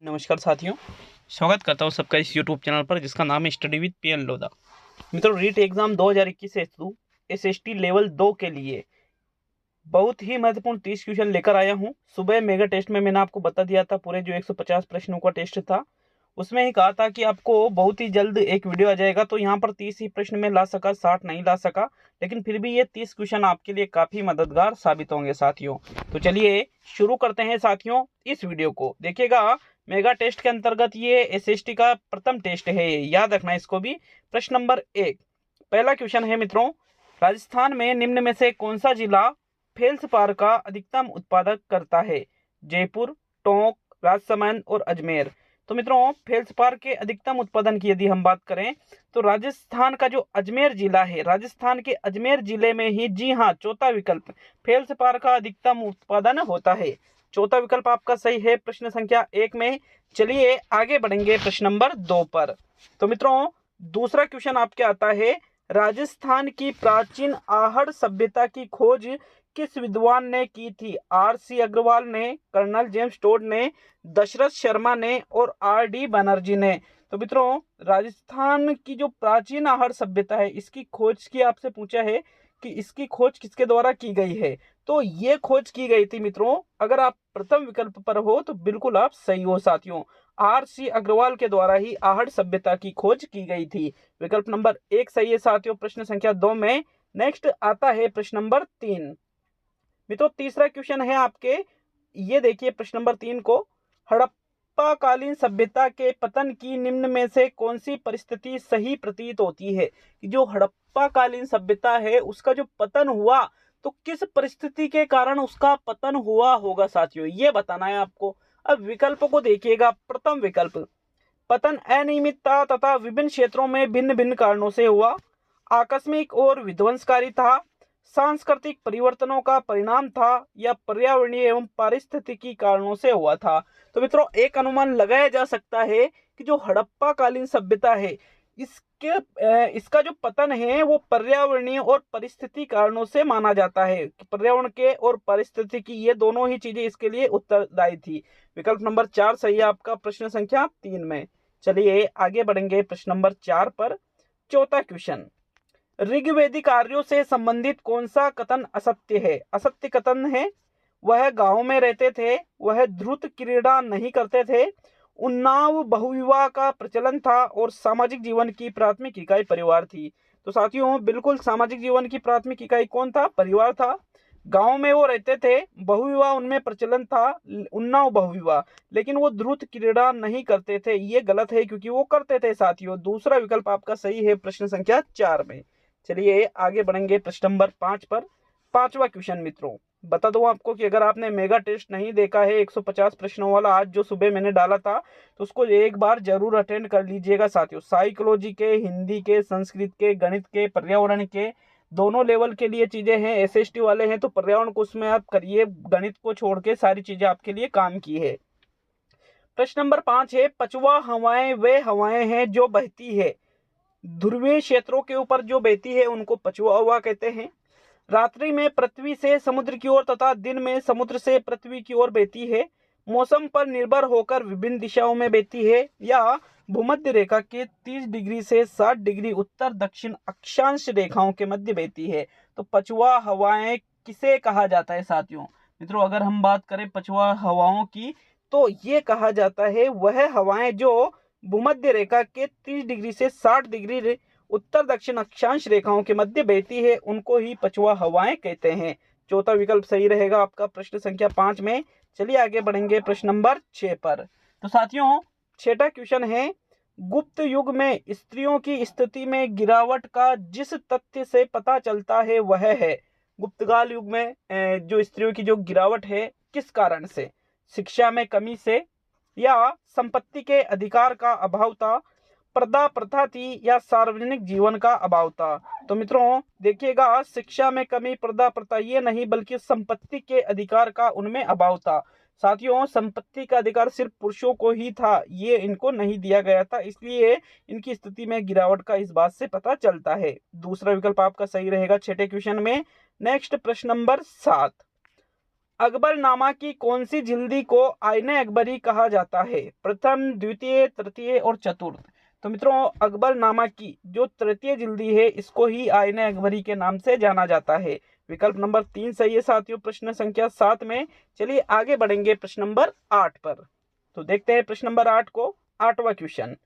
नमस्कार साथियों, स्वागत करता हूँ सबका इस यूट्यूब चैनल पर जिसका नाम है स्टडी विद पीएन लोधा। मित्रों, रीट एग्जाम 2021 हेतु एसएसटी लेवल 2 के लिए बहुत ही महत्वपूर्ण 30 क्वेश्चन लेकर आया हूँ। सुबह मेगा टेस्ट में मैंने आपको बता दिया था, पूरे जो 150 प्रश्नों का टेस्ट था उसमें ही कहा था कि आपको बहुत ही जल्द एक वीडियो आ जाएगा। तो यहाँ पर 30 ही प्रश्न में ला सका, 60 नहीं ला सका, लेकिन फिर भी ये 30 क्वेश्चन आपके लिए काफी मददगार साबित होंगे साथियों। तो चलिए शुरू करते हैं साथियों इस वीडियो को। देखिएगा, मेगा टेस्ट के अंतर्गत ये एसएसटी का प्रथम टेस्ट है, याद रखना इसको भी। प्रश्न नंबर 1, पहला क्वेश्चन है मित्रों, राजस्थान में निम्न में से कौन सा जिला फेल्सपार का अधिकतम उत्पादक करता है? जयपुर, टोंक, राजसमंद और अजमेर। तो मित्रों, फेल्सपार के अधिकतम उत्पादन की यदि हम बात करें तो राजस्थान का जो अजमेर जिला है, राजस्थान के अजमेर जिले में ही, जी हाँ, चौथा विकल्प, फेल्सपार का अधिकतम उत्पादन होता है। चौथा विकल्प आपका सही है प्रश्न संख्या 1 में। चलिए आगे बढ़ेंगे प्रश्न नंबर 2 पर। तो मित्रों, दूसरा क्वेश्चन आपके आता है, राजस्थान की प्राचीन आहड़ सभ्यता की खोज किस विद्वान ने की थी? आर.सी. अग्रवाल ने, कर्नल जेम्स टोड ने, दशरथ शर्मा ने और आर.डी. बनर्जी ने। तो मित्रों, राजस्थान की जो प्राचीन आहड़ सभ्यता है इसकी खोज की आपसे पूछा है कि इसकी खोज किसके द्वारा की गई है। तो ये खोज की गई थी मित्रों, अगर आप प्रथम विकल्प पर हो तो बिल्कुल आप सही हो साथियों। आर.सी. अग्रवाल के द्वारा ही आहड़ सभ्यता की खोज की गई थी। विकल्प नंबर 1 सही है साथियों प्रश्न संख्या 2 में। नेक्स्ट आता है प्रश्न नंबर 3। मित्रों, तीसरा क्वेश्चन है आपके, ये देखिए प्रश्न नंबर 3 को, हड़प्पा कालीन सभ्यता के पतन की निम्न में से कौन सी परिस्थिति सही प्रतीत होती है? कि जो हड़प्पा कालीन सभ्यता है उसका जो पतन हुआ तो किस परिस्थिति के कारण उसका पतन हुआ होगा साथियों, ये बताना है आपको। अब विकल्प को देखिएगा। प्रथम विकल्प, पतन अनियमितता तथा विभिन्न क्षेत्रों में भिन्न भिन्न कारणों से हुआ, आकस्मिक और विध्वंसकारी था, सांस्कृतिक परिवर्तनों का परिणाम था, या पर्यावरणीय एवं पारिस्थितिकी कारणों से हुआ था। तो मित्रों, एक अनुमान लगाया जा सकता है कि जो हड़प्पा कालीन सभ्यता है इसका जो पतन है वो पर्यावरणीय और परिस्थिति कारणों से माना जाता है कि पर्यावरण के और परिस्थिति की ये दोनों ही चीजें इसके लिए उत्तरदायी थी। विकल्प नंबर 4 सही है आपका प्रश्न संख्या 3 में। चलिए आगे बढ़ेंगे प्रश्न नंबर 4 पर। चौथा क्वेश्चन, ऋग्वेदिक आर्यों से संबंधित कौन सा कथन असत्य है? असत्य कथन है, वह गांव में रहते थे, वह द्रुत क्रीड़ा नहीं करते थे, उन्नाव बहुविवाह का प्रचलन था और सामाजिक जीवन की प्राथमिक इकाई परिवार थी। तो साथियों, बिल्कुल सामाजिक जीवन की प्राथमिक इकाई कौन था? परिवार था। गांव में वो रहते थे, बहुविवाह उनमें प्रचलन था, उन्नाव बहुविवाह, लेकिन वो द्रुत क्रीड़ा नहीं करते थे। ये गलत है क्योंकि वो करते थे साथियों। दूसरा विकल्प आपका सही है प्रश्न संख्या 4 में। चलिए आगे बढ़ेंगे प्रश्न नंबर 5 पर। पांचवा क्वेश्चन मित्रों, बता दूं आपको कि अगर आपने मेगा टेस्ट नहीं देखा है 150 प्रश्नों वाला, आज जो सुबह मैंने डाला था, तो उसको एक बार जरूर अटेंड कर लीजिएगा साथियों। साइकोलॉजी के, हिंदी के, संस्कृत के, गणित के, पर्यावरण के, दोनों लेवल के लिए चीजें हैं। एसएसटी वाले हैं तो पर्यावरण को उसमें आप करिए, गणित को छोड़ के सारी चीजें आपके लिए काम की है। प्रश्न नंबर 5 है, पछुआ हवाएं वे हवाएं हैं जो बहती है, ध्रुवीय क्षेत्रों के ऊपर जो बहती है उनको पछुआ हवा कहते हैं। रात्रि में पृथ्वी से समुद्र की ओर तथा दिन में समुद्र से पृथ्वी की ओर बहती है, मौसम पर निर्भर होकर विभिन्न दिशाओं में बहती है, या भूमध्य रेखा के 30 डिग्री से 60 डिग्री उत्तर दक्षिण अक्षांश रेखाओं के मध्य बहती है। तो पछुआ हवाएं किसे कहा जाता है साथियों? मित्रों, अगर हम बात करें पछुआ हवाओं की तो ये कहा जाता है वह हवाएं जो भूमध्य रेखा के 30 डिग्री से 60 डिग्री उत्तर दक्षिण अक्षांश रेखाओं के मध्य बहती है, उनको ही पछुआ हवाएं कहते हैं। चौथा विकल्प सही रहेगा आपका प्रश्न संख्या 5 में। चलिए आगे बढ़ेंगे प्रश्न नंबर 6 पर। तो साथियों, छठा क्वेश्चन है, गुप्त युग में स्त्रियों की स्थिति में गिरावट का जिस तथ्य से पता चलता है वह है। गुप्तकाल युग में जो स्त्रियों की जो गिरावट है किस कारण से? शिक्षा में कमी से, या संपत्ति के अधिकार का अभाव था, पर्दा प्रथा थी, या सार्वजनिक जीवन का अभाव था। तो मित्रों देखिएगा, शिक्षा में कमी, पर्दा प्रथा ये नहीं बल्कि संपत्ति के अधिकार का उनमें अभाव था। साथियों, संपत्ति का अधिकार सिर्फ पुरुषों को ही था, ये इनको नहीं दिया गया था, इसलिए इनकी स्थिति में गिरावट का इस बात से पता चलता है। दूसरा विकल्प आपका सही रहेगा छठे क्वेश्चन में। नेक्स्ट प्रश्न नंबर 7, अकबरनामा की कौन सी जिल्दी को आईने अकबरी कहा जाता है? प्रथम, द्वितीय, तृतीय और चतुर्थ। तो मित्रों अकबरनामा की जो तृतीय जिल्दी है इसको ही आईने अकबरी के नाम से जाना जाता है। विकल्प नंबर 3 सही है साथियों प्रश्न संख्या 7 में। चलिए आगे बढ़ेंगे प्रश्न नंबर 8 पर। तो देखते हैं प्रश्न नंबर 8 को। 8वां क्वेश्चन,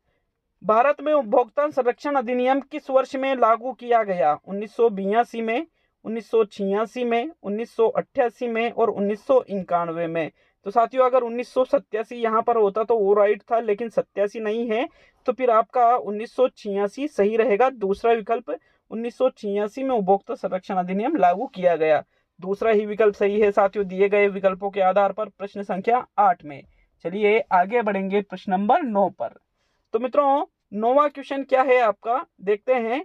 भारत में उपभोक्ता संरक्षण अधिनियम किस वर्ष में लागू किया गया? 1982 में, 1986 में, 1988 में और 1991 में। तो साथियों अगर 1987 यहाँ पर होता तो वो राइट था, लेकिन 87 नहीं है, तो फिर आपका 1986 सही रहेगा। दूसरा विकल्प 1986 में उपभोक्ता संरक्षण अधिनियम लागू किया गया, दूसरा ही विकल्प सही है साथियों दिए गए विकल्पों के आधार पर प्रश्न संख्या 8 में। चलिए आगे बढ़ेंगे प्रश्न नंबर 9 पर। तो मित्रों 9वां क्वेश्चन क्या है आपका, देखते हैं।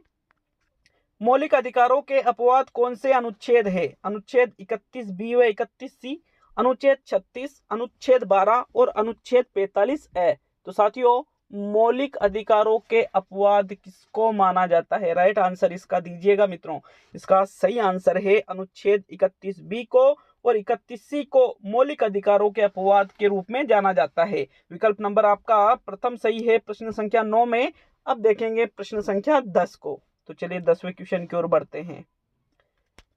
मौलिक अधिकारों के अपवाद कौन से अनुच्छेद है? अनुच्छेद 31B व 31C, अनुच्छेद 36, अनुच्छेद 12 और अनुच्छेद 45 है। तो साथियों मौलिक अधिकारों के अपवाद किसको माना जाता है? राइट आंसर इसका दीजिएगा मित्रों। इसका सही आंसर है अनुच्छेद 31B को और 31C को मौलिक अधिकारों के अपवाद के रूप में जाना जाता है। विकल्प नंबर आपका प्रथम सही है प्रश्न संख्या 9 में। अब देखेंगे प्रश्न संख्या 10 को। तो चलिए 10वें क्वेश्चन की ओर बढ़ते हैं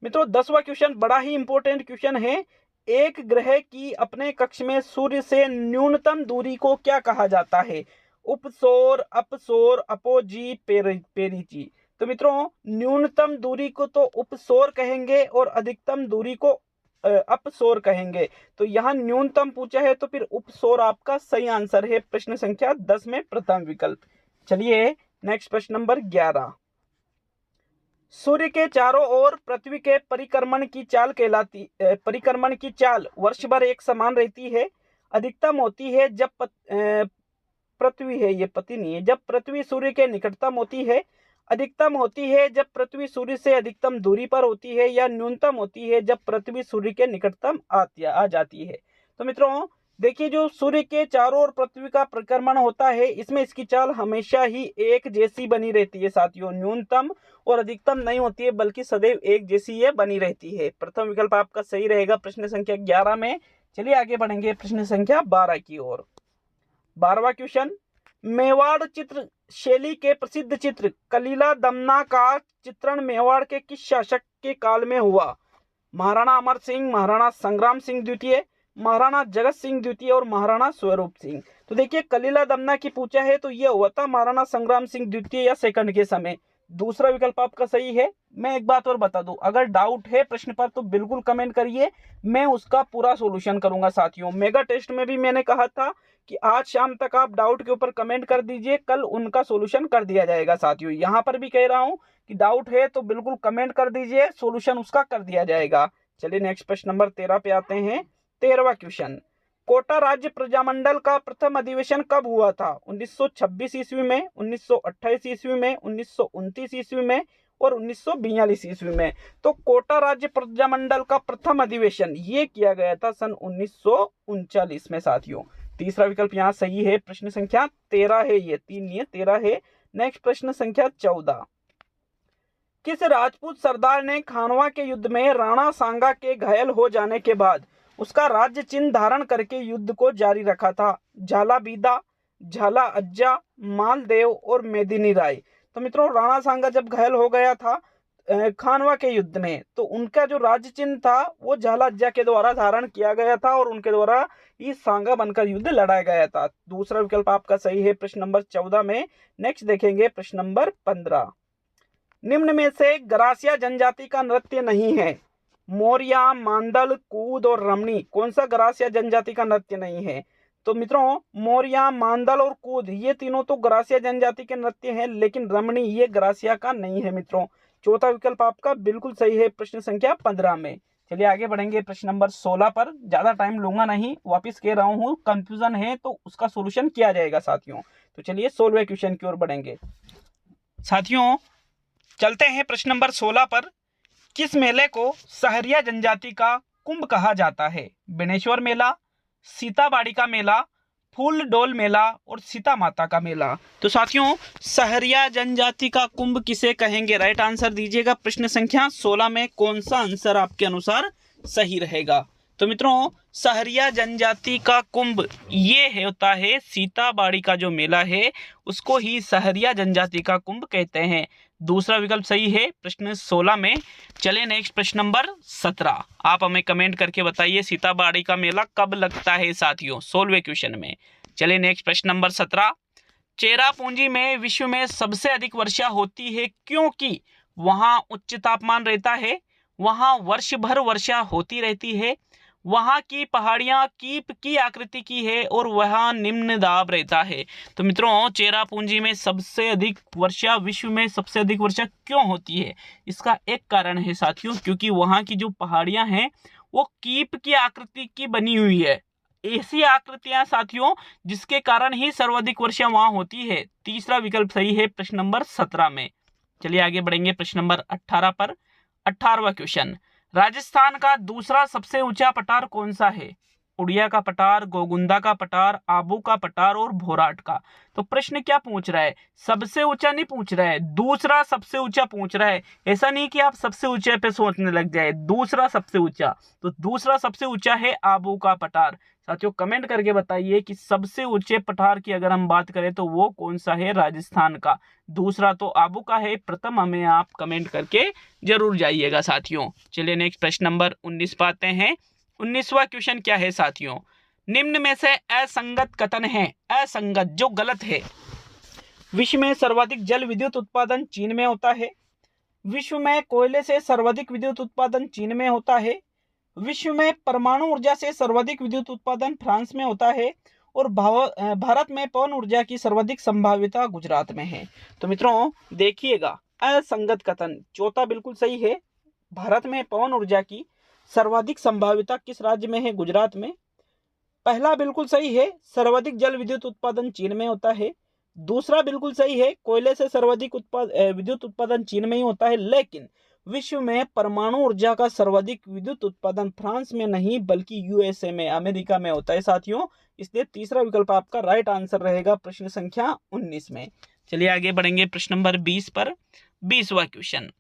मित्रों। 10वां क्वेश्चन बड़ा ही इंपॉर्टेंट क्वेश्चन है। एक ग्रह की अपने कक्ष में सूर्य से न्यूनतम दूरी को क्या कहा जाता है? उपसौर, अपसौर, अपोजी, पेरिजी। तो मित्रों न्यूनतम दूरी को तो उपसौर कहेंगे और अधिकतम दूरी को अपसौर कहेंगे। तो यहाँ न्यूनतम पूछा है तो फिर उपसौर आपका सही आंसर है प्रश्न संख्या 10 में प्रथम विकल्प। चलिए नेक्स्ट प्रश्न नंबर 11। सूर्य के चारों ओर पृथ्वी के परिक्रमण की चाल वर्ष भर एक समान रहती है। अधिकतम होती है जब पृथ्वी है, ये पति नहीं है, जब पृथ्वी सूर्य के निकटतम होती है। अधिकतम होती है जब पृथ्वी सूर्य से अधिकतम दूरी पर होती है, या न्यूनतम होती है जब पृथ्वी सूर्य के निकटतम आ जाती है। तो मित्रों देखिए जो सूर्य के चारों ओर पृथ्वी का परिक्रमण होता है इसमें इसकी चाल हमेशा ही एक जैसी बनी रहती है साथियों। न्यूनतम और अधिकतम नहीं होती है बल्कि सदैव एक जैसी ये बनी रहती है। प्रथम विकल्प आपका सही रहेगा प्रश्न संख्या 11 में। चलिए आगे बढ़ेंगे प्रश्न संख्या 12 की ओर। 12वां क्वेश्चन, मेवाड़ चित्र शैली के प्रसिद्ध चित्र कलीला दमना का चित्रण मेवाड़ के किस शासक के काल में हुआ? महाराणा अमर सिंह, महाराणा संग्राम सिंह द्वितीय, महाराणा जगत सिंह द्वितीय और महाराणा स्वरूप सिंह। तो देखिए कलीला दमना की पूछा है तो यह हुआ था महाराणा संग्राम सिंह द्वितीय या सेकंड के समय। दूसरा विकल्प आपका सही है। मैं एक बात और बता दूं, अगर डाउट है प्रश्न पर तो बिल्कुल कमेंट करिए, मैं उसका पूरा सॉल्यूशन करूंगा साथियों। मेगा टेस्ट में भी मैंने कहा था कि आज शाम तक आप डाउट के ऊपर कमेंट कर दीजिए, कल उनका सॉल्यूशन कर दिया जाएगा साथियों। यहाँ पर भी कह रहा हूँ कि डाउट है तो बिल्कुल कमेंट कर दीजिए, सॉल्यूशन उसका कर दिया जाएगा। चलिए नेक्स्ट प्रश्न नंबर 13 पे आते हैं। 13वां क्वेश्चन, कोटा राज्य प्रजामंडल का प्रथम अधिवेशन कब हुआ था? 1926 ईस्वी में, 1928 ईस्वी में, 1929 ईस्वी में और 1942 ईस्वी में। तो कोटा राज्य प्रजामंडल का प्रथम अधिवेशन ये किया गया था सन 1939 में साथियों। तीसरा विकल्प यहाँ सही है प्रश्न संख्या 13 है, ये 3 नहीं है 13 है। नेक्स्ट प्रश्न संख्या 14, किस राजपूत सरदार ने खानवा के युद्ध में राणा सांगा के घायल हो जाने के बाद उसका राज्य चिन्ह धारण करके युद्ध को जारी रखा था? झाला बीदा, झाला अज्जा, मालदेव और मेदिनी राय। तो मित्रों राणा सांगा जब घायल हो गया था खानवा के युद्ध में तो उनका जो राज्य चिन्ह था वो झाला अज्जा के द्वारा धारण किया गया था और उनके द्वारा इस सांगा बनकर युद्ध लड़ाया गया था। दूसरा विकल्प आपका सही है प्रश्न नंबर 14 में। नेक्स्ट देखेंगे प्रश्न नंबर 15, निम्न में से गरासिया जनजाति का नृत्य नहीं है? मौर्या, मांडल, कूद और रमणी, कौन सा गरासिया जनजाति का नृत्य नहीं है? तो मित्रों मौर्या, मांडल और कूद ये तीनों तो गरासिया जनजाति के नृत्य हैं, लेकिन रमणी ये गरासिया का नहीं है मित्रों। चौथा विकल्प आपका बिल्कुल सही है प्रश्न संख्या 15 में। चलिए आगे बढ़ेंगे प्रश्न नंबर 16 पर। ज्यादा टाइम लूंगा नहीं, वापिस कह रहा हूँ कंफ्यूजन है तो उसका सोल्यूशन किया जाएगा साथियों। तो चलिए 16वें क्वेश्चन की ओर बढ़ेंगे साथियों। चलते हैं प्रश्न नंबर 16 पर। किस मेले को सहरिया जनजाति का कुंभ कहा जाता है? बेनेश्वर मेला, सीताबाड़ी का मेला, फूल डोल मेला और सीता माता का मेला। तो साथियों सहरिया जनजाति का कुंभ किसे कहेंगे? राइट आंसर दीजिएगा प्रश्न संख्या 16 में। कौन सा आंसर आपके अनुसार सही रहेगा? तो मित्रों सहरिया जनजाति का कुंभ ये होता है सीताबाड़ी का जो मेला है उसको ही सहरिया जनजाति का कुंभ कहते हैं। दूसरा विकल्प सही है प्रश्न 16 में। चले नेक्स्ट प्रश्न नंबर 17। आप हमें कमेंट करके बताइए सीताबाड़ी का मेला कब लगता है साथियों 16वें क्वेश्चन में। चले नेक्स्ट प्रश्न नंबर 17। चेरापूंजी में विश्व में सबसे अधिक वर्षा होती है क्योंकि वहाँ उच्च तापमान रहता है, वहाँ वर्ष भर वर्षा होती रहती है, वहाँ की पहाड़ियाँ कीप की आकृति की है और वहाँ निम्न दाब रहता है। तो मित्रों चेरापूंजी में सबसे अधिक वर्षा, विश्व में सबसे अधिक वर्षा क्यों होती है, इसका एक कारण है साथियों क्योंकि वहाँ की जो पहाड़ियाँ हैं वो कीप की आकृति की बनी हुई है। ऐसी आकृतियां साथियों जिसके कारण ही सर्वाधिक वर्षा वहां होती है। तीसरा विकल्प सही है प्रश्न नंबर 17 में। चलिए आगे बढ़ेंगे प्रश्न नंबर 18 पर। 18वां क्वेश्चन, राजस्थान का दूसरा सबसे ऊंचा पठार कौन सा है? उड़िया का पठार, गोगुंदा का पठार, आबू का पठार और भोराट का। तो प्रश्न क्या पूछ रहा है? सबसे ऊंचा नहीं पूछ रहा है, दूसरा सबसे ऊंचा पूछ रहा है। ऐसा नहीं कि आप सबसे ऊंचे पे सोचने लग जाए, दूसरा सबसे ऊंचा। तो दूसरा सबसे ऊंचा है आबू का पठार। साथियों कमेंट करके बताइए कि सबसे ऊंचे पठार की अगर हम बात करें तो वो कौन सा है राजस्थान का। दूसरा तो आबू का है, प्रथम हमें आप कमेंट करके जरूर जाइएगा साथियों। चलिए नेक्स्ट प्रश्न नंबर 19 पर आते हैं। 19वां क्वेश्चन क्या है साथियों? निम्न में से असंगत कथन है, असंगत जो गलत है। विश्व में सर्वाधिक जल विद्युत उत्पादन चीन में होता है। विश्व में कोयले से सर्वाधिक विद्युत उत्पादन चीन में होता है। विश्व में परमाणु ऊर्जा से सर्वाधिक विद्युत उत्पादन फ्रांस में होता है। और भारत में पवन ऊर्जा की सर्वाधिक संभाव्यता गुजरात में है। तो मित्रों देखिएगा असंगत कथन चौथा बिल्कुल सही है। भारत में पवन ऊर्जा की सर्वाधिक संभाव्यता किस राज्य में है? गुजरात में। पहला बिल्कुल सही है, सर्वाधिक जल विद्युत उत्पादन चीन में होता है। दूसरा बिल्कुल सही है, कोयले से सर्वाधिक विद्युत उत्पादन चीन में ही होता है। लेकिन विश्व में परमाणु ऊर्जा का सर्वाधिक विद्युत उत्पादन फ्रांस में नहीं बल्कि यूएसए में, अमेरिका में होता है साथियों। इसलिए तीसरा विकल्प आपका राइट आंसर रहेगा प्रश्न संख्या 19 में। चलिए आगे बढ़ेंगे प्रश्न नंबर 20 पर। 20वां क्वेश्चन,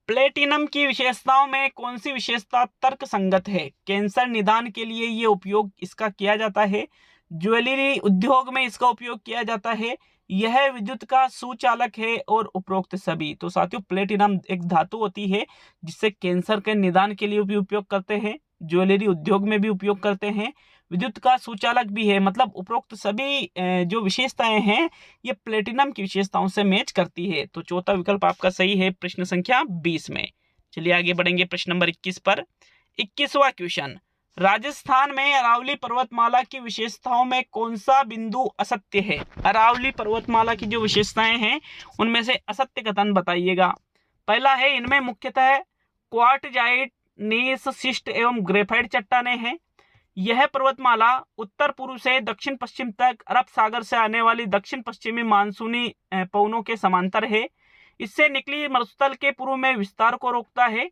प्लेटिनम की विशेषताओं में कौन सी विशेषता तर्क संगत है? कैंसर निदान के लिए ये उपयोग इसका किया जाता है। ज्वेलरी उद्योग में इसका उपयोग किया जाता है। यह विद्युत का सुचालक है और उपरोक्त सभी। तो साथियों प्लेटिनम एक धातु होती है जिससे कैंसर के निदान के लिए भी उपयोग करते हैं, ज्वेलरी उद्योग में भी उपयोग करते हैं, विद्युत का सुचालक भी है। मतलब उपरोक्त सभी जो विशेषताएं हैं ये प्लेटिनम की विशेषताओं से मैच करती है। तो चौथा विकल्प आपका सही है प्रश्न संख्या 20 में। चलिए आगे बढ़ेंगे प्रश्न नंबर 21 पर। 21वां क्वेश्चन, राजस्थान में अरावली पर्वतमाला की विशेषताओं में कौन सा बिंदु असत्य है? अरावली पर्वतमाला की जो विशेषताएं हैं उनमें से असत्य कथन बताइएगा। पहला है इनमें मुख्यतः क्वार्टजाइट, नीस, शिस्ट एवं ग्रेफाइट चट्टानें हैं। यह पर्वतमाला उत्तर पूर्व से दक्षिण पश्चिम तक अरब सागर से आने वाली दक्षिण पश्चिमी मानसूनी पवनों के समांतर है। इससे निकली मरुस्थल के पूर्व में विस्तार को रोकता है।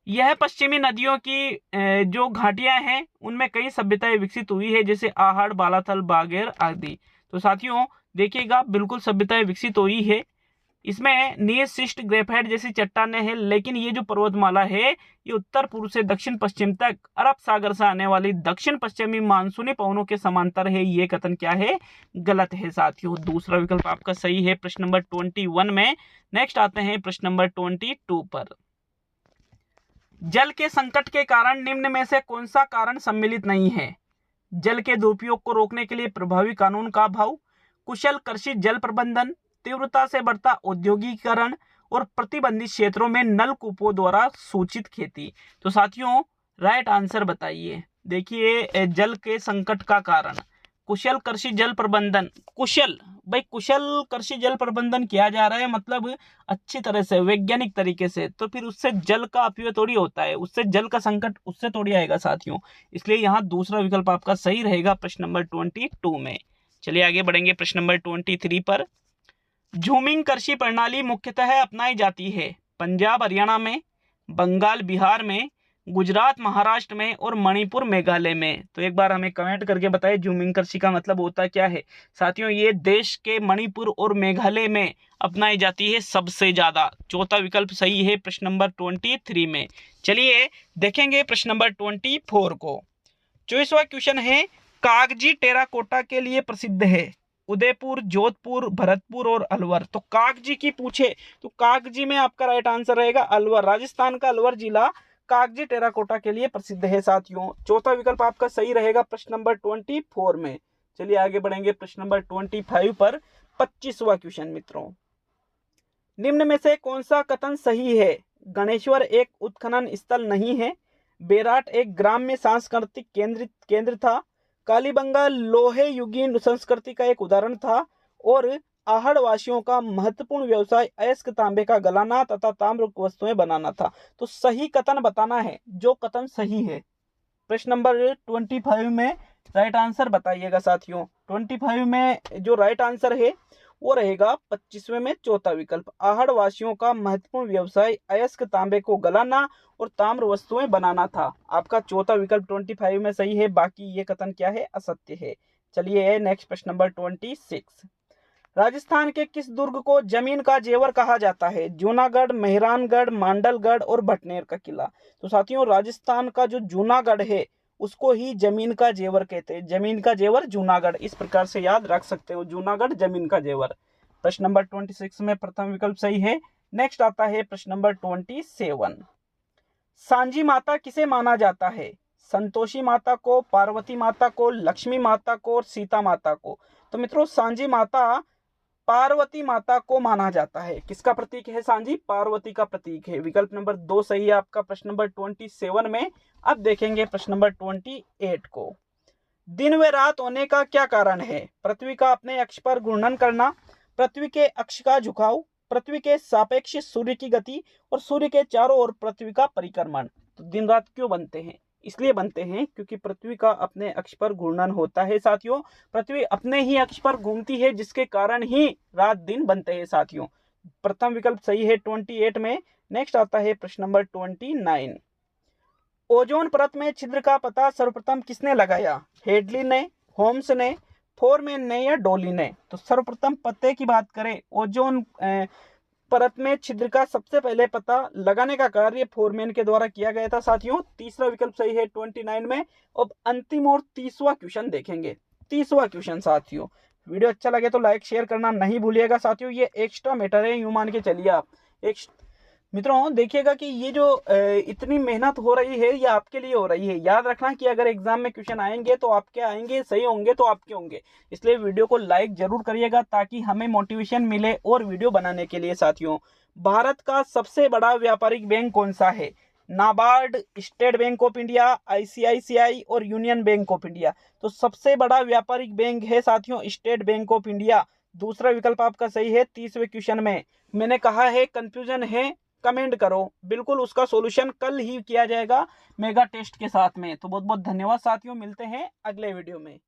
यह पश्चिमी नदियों की जो घाटियां हैं उनमें कई सभ्यताएं विकसित हुई है जैसे आहड़, बालाथल, बागेर आदि। तो साथियों देखिएगा बिल्कुल सभ्यताएं विकसित हुई है। इसमें नीस, शिस्ट, ग्रेफाइट जैसी चट्टानें हैं। लेकिन ये जो पर्वतमाला है ये उत्तर पूर्व से दक्षिण पश्चिम तक अरब सागर से आने वाली दक्षिण पश्चिमी मानसूनी पवनों के समांतर है। ये कथन क्या है? गलत है साथियों। दूसरा विकल्प आपका सही है प्रश्न नंबर 21 में। नेक्स्ट आते हैं प्रश्न नंबर 22 पर। जल के संकट के कारण निम्न में से कौन सा कारण सम्मिलित नहीं है? जल के दुरुपयोग को रोकने के लिए प्रभावी कानून का अभाव, कुशल कृषि जल प्रबंधन, तीव्रता से बढ़ता औद्योगिकीकरण और प्रतिबंधित क्षेत्रों में नलकूपों द्वारा सूचित खेती। तो साथियों राइट आंसर बताइए। देखिए जल के संकट का कारण कुशल कृषि जल प्रबंधन। कुशल कृषि जल प्रबंधन किया जा रहा है मतलब अच्छी तरह से वैज्ञानिक तरीके से, तो फिर उससे जल का अपव्यय थोड़ी होता है, उससे जल का संकट उससे थोड़ी आएगा साथियों। इसलिए यहाँ दूसरा विकल्प आपका सही रहेगा प्रश्न नंबर 22 में। चलिए आगे बढ़ेंगे प्रश्न नंबर 23 पर। झूमिंग कृषि प्रणाली मुख्यतः अपनाई जाती है पंजाब हरियाणा में, बंगाल बिहार में, गुजरात, महाराष्ट्र में और मणिपुर, मेघालय में। तो एक बार हमें कमेंट करके बताएं जूमिंग कर्सी का मतलब होता क्या है। साथियों ये देश के मणिपुर और मेघालय में अपनाई जाती है सबसे ज्यादा। चौथा विकल्प सही है प्रश्न नंबर 23 में। चलिए देखेंगे प्रश्न नंबर 24 को। 24वां क्वेश्चन है, कागजी टेराकोटा के लिए प्रसिद्ध है उदयपुर, जोधपुर, भरतपुर और अलवर। तो कागजी की पूछे तो कागजी में आपका राइट आंसर रहेगा अलवर। राजस्थान का अलवर जिला कागजी टेराकोटा के लिए प्रसिद्ध है साथियों। चौथा विकल्प आपका सही रहेगा प्रश्न नंबर 24 में। चलिए आगे बढ़ेंगे प्रश्न नंबर 25 पर। 25वां क्वेश्चन मित्रों, निम्न में से कौन सा कथन सही है। गणेश्वर एक उत्खनन स्थल नहीं है, बेराट एक ग्राम्य सांस्कृतिक केंद्र था, कालीबंगा लोहे युगीन संस्कृति का एक उदाहरण था, और आहड़ वासियों का महत्वपूर्ण व्यवसाय अयस्क तांबे का गलाना तथा ताम्र वस्तुएं बनाना था। तो सही कथन बताना है, जो कथन सही है। प्रश्न नंबर 25 में राइट आंसर बताइएगा साथियों। 25 में जो राइट आंसर है वो रहेगा 25वें में चौथा विकल्प। आहड़ वासियों का महत्वपूर्ण व्यवसाय अयस्क तांबे को गलाना और ताम्र वस्तुएं बनाना था। आपका चौथा विकल्प 25 में सही है, बाकी ये कथन क्या है, असत्य है। चलिए नेक्स्ट प्रश्न नंबर 26। राजस्थान के किस दुर्ग को जमीन का जेवर कहा जाता है। जूनागढ़, मेहरानगढ़, मांडलगढ़ और भटनेर का किला। तो साथियों राजस्थान का जो जूनागढ़ है उसको ही जमीन का जेवर कहते हैं। जमीन का जेवर जूनागढ़, इस प्रकार से याद रख सकते हो, जूनागढ़ जमीन का जेवर। प्रश्न नंबर 26 में प्रथम विकल्प सही है। नेक्स्ट आता है प्रश्न नंबर 27। सांझी माता किसे माना जाता है। संतोषी माता को, पार्वती माता को, लक्ष्मी माता को और सीता माता को। तो मित्रों सांझी माता पार्वती माता को माना जाता है। किसका प्रतीक है सांझी, पार्वती का प्रतीक है। विकल्प नंबर 2 सही है आपका प्रश्न नंबर 27 में। अब देखेंगे प्रश्न नंबर 28 को। दिन व रात होने का क्या कारण है। पृथ्वी का अपने अक्ष पर घूर्णन करना, पृथ्वी के अक्ष का झुकाव, पृथ्वी के सापेक्ष सूर्य की गति और सूर्य के चारों ओर पृथ्वी का परिक्रमण। तो दिन रात क्यों बनते हैं, इसलिए बनते हैं क्योंकि पृथ्वी का अपने अक्ष पर घूर्णन होता है साथियों। पृथ्वी अपने ही अक्ष पर घूमती है जिसके कारण ही रात दिन बनते हैं साथियों। प्रथम विकल्प सही है 28 में। नेक्स्ट आता है प्रश्न नंबर 29। ओजोन परत में छिद्र का पता सर्वप्रथम किसने लगाया। हेडली ने, होम्स ने, फोरमैन ने या डोली ने। तो सर्वप्रथम पते की बात करें, ओजोन परत में छिद्र का सबसे पहले पता लगाने का कार्य फोरमैन के द्वारा किया गया था साथियों। तीसरा विकल्प सही है 29 में। अब अंतिम और 30वां क्वेश्चन देखेंगे। 30वां क्वेश्चन साथियों, वीडियो अच्छा लगे तो लाइक शेयर करना नहीं भूलिएगा साथियों। ये एक्स्ट्रा मैटर है, यूं मान के चलिए आप। मित्रों देखिएगा कि ये जो इतनी मेहनत हो रही है ये आपके लिए हो रही है। याद रखना कि अगर एग्जाम में क्वेश्चन आएंगे तो आपके आएंगे, सही होंगे तो आपके होंगे। इसलिए वीडियो को लाइक जरूर करिएगा ताकि हमें मोटिवेशन मिले और वीडियो बनाने के लिए साथियों। भारत का सबसे बड़ा व्यापारिक बैंक कौन सा है। NABARD, state bank of India, ICICI और यूनियन बैंक ऑफ इंडिया। तो सबसे बड़ा व्यापारिक बैंक है साथियों स्टेट बैंक ऑफ इंडिया। दूसरा विकल्प आपका सही है 30वें क्वेश्चन में। मैंने कहा है कंफ्यूजन है कमेंट करो, बिल्कुल उसका सॉल्यूशन कल ही किया जाएगा मेगा टेस्ट के साथ में। तो बहुत बहुत धन्यवाद साथियों, मिलते हैं अगले वीडियो में।